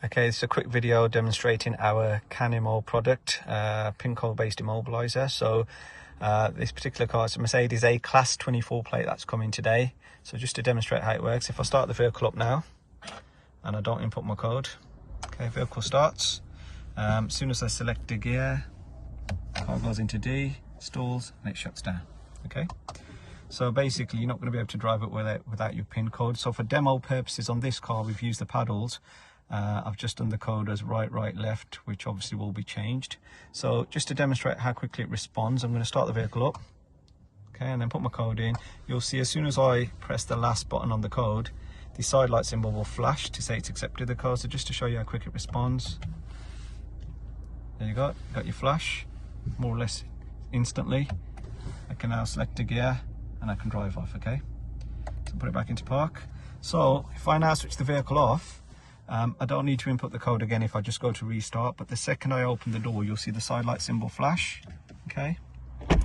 Okay, it's a quick video demonstrating our CAN IMMO product, pin code based immobiliser. So this particular car is a Mercedes A-Class 24 plate that's coming today. So just to demonstrate how it works, if I start the vehicle up now and I don't input my code, okay, vehicle starts. As soon as I select the gear, car goes into D, stalls, and it shuts down. Okay, so basically you're not going to be able to drive it without your pin code. So for demo purposes on this car, we've used the paddles. I've just done the code as right, left, which obviously will be changed. So just to demonstrate how quickly it responds, I'm going to start the vehicle up, okay, and then put my code in. You'll see as soon as I press the last button on the code, the side light symbol will flash to say it's accepted the code. So just to show you how quick it responds, there you go, got your flash, more or less instantly. I can now select the gear and I can drive off, okay? So put it back into park. So if I now switch the vehicle off, I don't need to input the code again if I just go to restart, but the second I open the door, you'll see the side light symbol flash, okay? Okay,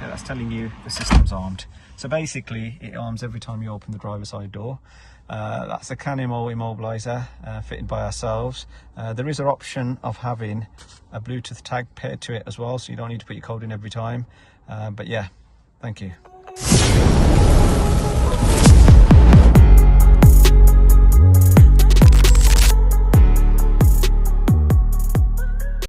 that's telling you the system's armed. So basically, it arms every time you open the driver's side door. That's a CAN IMMO immobiliser fitted by ourselves. There is an option of having a Bluetooth tag paired to it as well, so you don't need to put your code in every time. But yeah, thank you.